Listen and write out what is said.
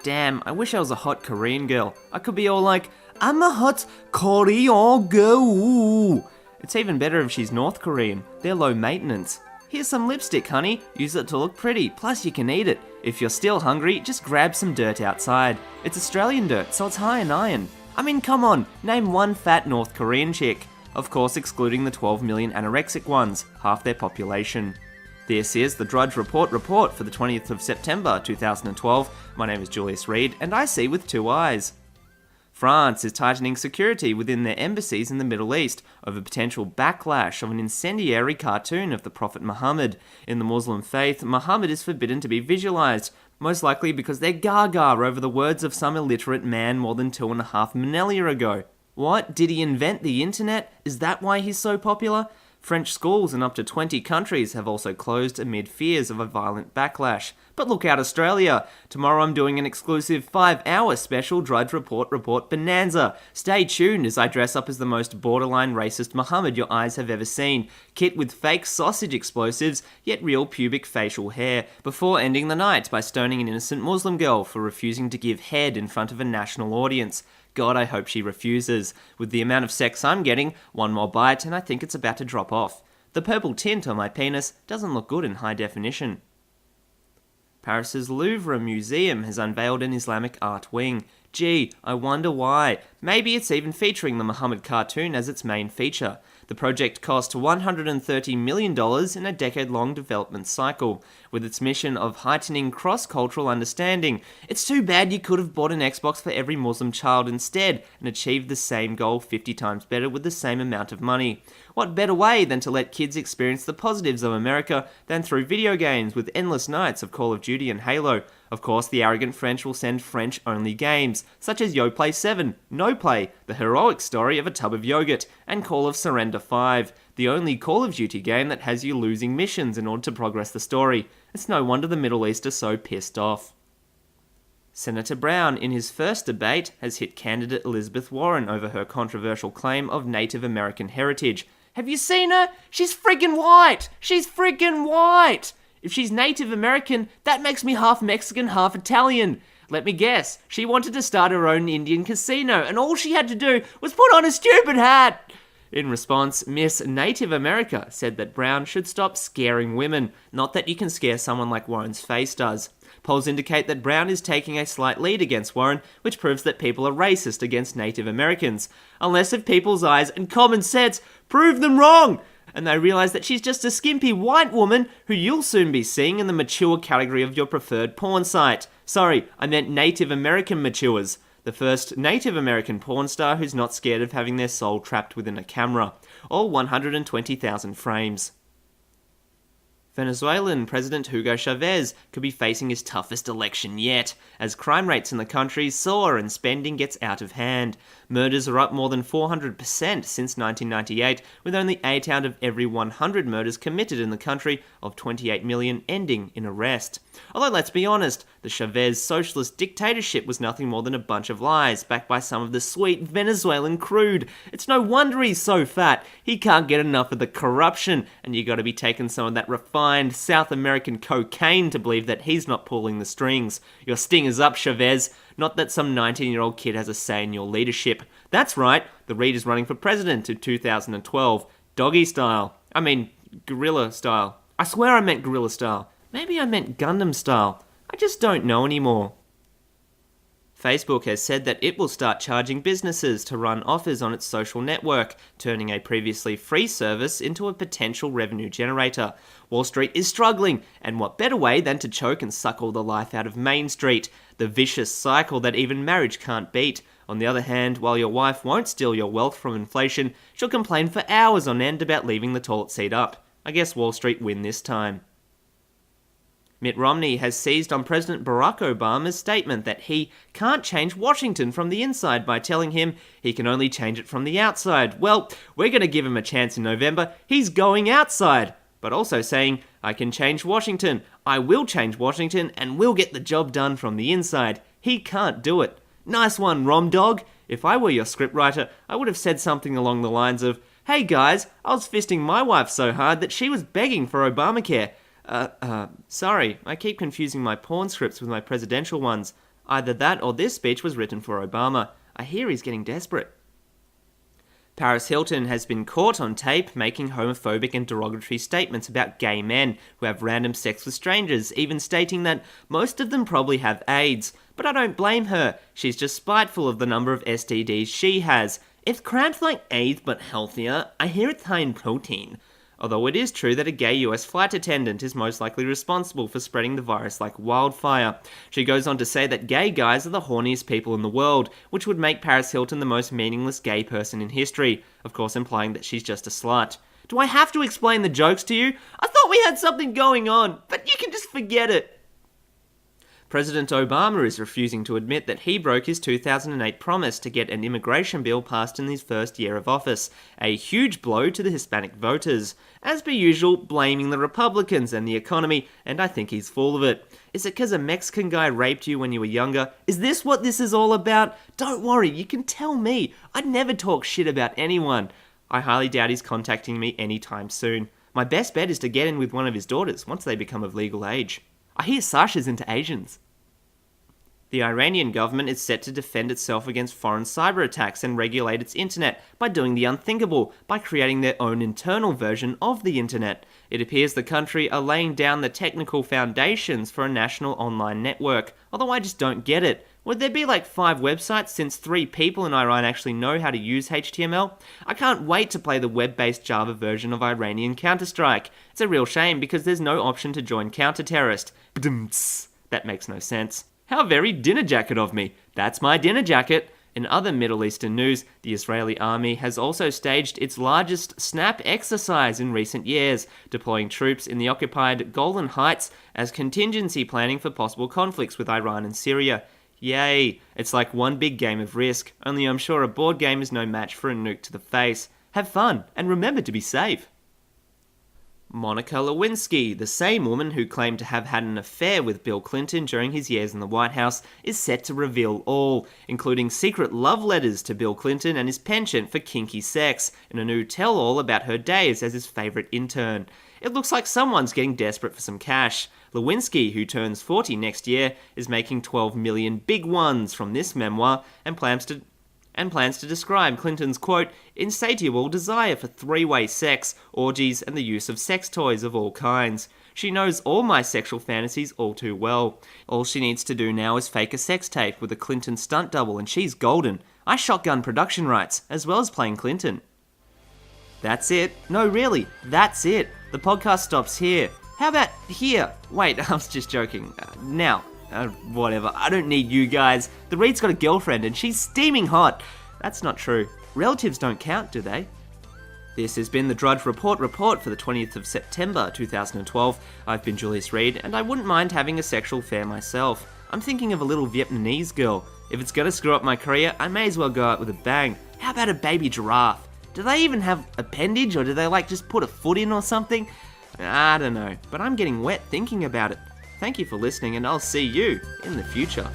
Damn, I wish I was a hot Korean girl. I could be all like, I'm a hot Korean girl. It's even better if she's North Korean. They're low maintenance. Here's some lipstick, honey. Use it to look pretty, plus you can eat it. If you're still hungry, just grab some dirt outside. It's Australian dirt, so it's high in iron. I mean, come on, name one fat North Korean chick. Of course, excluding the 12 million anorexic ones, half their population. This is the Drudge Report for the 20th of September 2012. My name is Julius Reade, and I see with two eyes. France is tightening security within their embassies in the Middle East over potential backlash of an incendiary cartoon of the Prophet Muhammad. In the Muslim faith, Muhammad is forbidden to be visualized, most likely because they're gaga over the words of some illiterate man more than 2.5 millennia ago. What? Did he invent the internet? Is that why he's so popular? French schools in up to 20 countries have also closed amid fears of a violent backlash. But look out, Australia! Tomorrow I'm doing an exclusive 5-hour special Drudge Report bonanza. Stay tuned as I dress up as the most borderline racist Muhammad your eyes have ever seen, kit with fake sausage explosives, yet real pubic facial hair, before ending the night by stoning an innocent Muslim girl for refusing to give head in front of a national audience. God, I hope she refuses. With the amount of sex I'm getting, one more bite and I think it's about to drop off. The purple tint on my penis doesn't look good in high definition. Paris's Louvre Museum has unveiled an Islamic art wing. Gee, I wonder why. Maybe it's even featuring the Muhammad cartoon as its main feature. The project cost $130 million in a decade-long development cycle, with its mission of heightening cross-cultural understanding. It's too bad you could have bought an Xbox for every Muslim child instead and achieved the same goal 50 times better with the same amount of money. What better way than to let kids experience the positives of America than through video games with endless nights of Call of Duty and Halo? Of course, the arrogant French will send French-only games, such as YoPlay 7, No Play, the heroic story of a tub of yogurt, and Call of Surrender 5, the only Call of Duty game that has you losing missions in order to progress the story. It's no wonder the Middle East are so pissed off. Senator Brown, in his first debate, has hit candidate Elizabeth Warren over her controversial claim of Native American heritage. Have you seen her? She's friggin' white! She's friggin' white! If she's Native American, that makes me half Mexican, half Italian. Let me guess, she wanted to start her own Indian casino, and all she had to do was put on a stupid hat! In response, Miss Native America said that Brown should stop scaring women, not that you can scare someone like Warren's face does. Polls indicate that Brown is taking a slight lead against Warren, which proves that people are racist against Native Americans. Unless if people's eyes and common sense prove them wrong, and they realise that she's just a skimpy white woman who you'll soon be seeing in the mature category of your preferred porn site. Sorry, I meant Native American matures. The first Native American porn star who's not scared of having their soul trapped within a camera. All 120,000 frames. Venezuelan President Hugo Chavez could be facing his toughest election yet, as crime rates in the country soar and spending gets out of hand. Murders are up more than 400% since 1998, with only 8 out of every 100 murders committed in the country of 28 million ending in arrest. Although let's be honest, the Chavez socialist dictatorship was nothing more than a bunch of lies, backed by some of the sweet Venezuelan crude. It's no wonder he's so fat. He can't get enough of the corruption, and you gotta be taking some of that refined South American cocaine to believe that he's not pulling the strings. Your sting is up, Chavez. Not that some 19-year-old kid has a say in your leadership. That's right, the Reade is running for president in 2012. Doggy style. I mean, gorilla style. I swear I meant gorilla style. Maybe I meant Gundam style. I just don't know anymore. Facebook has said that it will start charging businesses to run offers on its social network, turning a previously free service into a potential revenue generator. Wall Street is struggling, and what better way than to choke and suck all the life out of Main Street, the vicious cycle that even marriage can't beat. On the other hand, while your wife won't steal your wealth from inflation, she'll complain for hours on end about leaving the toilet seat up. I guess Wall Street win this time. Mitt Romney has seized on President Barack Obama's statement that he can't change Washington from the inside by telling him he can only change it from the outside. Well, we're going to give him a chance in November. He's going outside. But also saying, I can change Washington, I will change Washington, and we'll get the job done from the inside. He can't do it. Nice one, Rom Dog. If I were your scriptwriter, I would have said something along the lines of, hey guys, I was fisting my wife so hard that she was begging for Obamacare. Sorry, I keep confusing my porn scripts with my presidential ones. Either that or this speech was written for Obama. I hear he's getting desperate. Paris Hilton has been caught on tape making homophobic and derogatory statements about gay men who have random sex with strangers, even stating that most of them probably have AIDS. But I don't blame her. She's just spiteful of the number of STDs she has. It's cramped like AIDS but healthier. I hear it's high in protein. Although it is true that a gay US flight attendant is most likely responsible for spreading the virus like wildfire. She goes on to say that gay guys are the horniest people in the world, which would make Paris Hilton the most meaningless gay person in history, of course implying that she's just a slut. Do I have to explain the jokes to you? I thought we had something going on, but you can just forget it. President Obama is refusing to admit that he broke his 2008 promise to get an immigration bill passed in his first year of office, a huge blow to the Hispanic voters. As per usual, blaming the Republicans and the economy, and I think he's full of it. Is it because a Mexican guy raped you when you were younger? Is this what this is all about? Don't worry, you can tell me. I'd never talk shit about anyone. I highly doubt he's contacting me anytime soon. My best bet is to get in with one of his daughters once they become of legal age. I hear Sasha's into Asians. The Iranian government is set to defend itself against foreign cyber attacks and regulate its internet by doing the unthinkable, by creating their own internal version of the internet. It appears the country are laying down the technical foundations for a national online network, although I just don't get it. Would there be like 5 websites since 3 people in Iran actually know how to use HTML? I can't wait to play the web-based Java version of Iranian Counter-Strike. It's a real shame because there's no option to join counter-terrorist. That makes no sense. How very dinner jacket of me. That's my dinner jacket. In other Middle Eastern news, the Israeli army has also staged its largest snap exercise in recent years, deploying troops in the occupied Golan Heights as contingency planning for possible conflicts with Iran and Syria. Yay! It's like one big game of Risk, only I'm sure a board game is no match for a nuke to the face. Have fun, and remember to be safe. Monica Lewinsky, the same woman who claimed to have had an affair with Bill Clinton during his years in the White House, is set to reveal all, including secret love letters to Bill Clinton and his penchant for kinky sex, in a new tell-all about her days as his favourite intern. It looks like someone's getting desperate for some cash. Lewinsky, who turns 40 next year, is making 12 million big ones from this memoir and plans to describe Clinton's, quote, insatiable desire for three-way sex, orgies, and the use of sex toys of all kinds. She knows all my sexual fantasies all too well. All she needs to do now is fake a sex tape with a Clinton stunt double and she's golden. I shotgun production rights, as well as playing Clinton. That's it. No, really, that's it. The podcast stops here. How about here? Wait, I was just joking. Now. Whatever, I don't need you guys. The Reade's got a girlfriend and she's steaming hot. That's not true. Relatives don't count, do they? This has been the Drudge Report for the 20th of September 2012. I've been Julius Reade, and I wouldn't mind having a sexual affair myself. I'm thinking of a little Vietnamese girl. If it's gonna screw up my career, I may as well go out with a bang. How about a baby giraffe? Do they even have appendage, or do they just put a foot in or something? I don't know, but I'm getting wet thinking about it. Thank you for listening, and I'll see you in the future.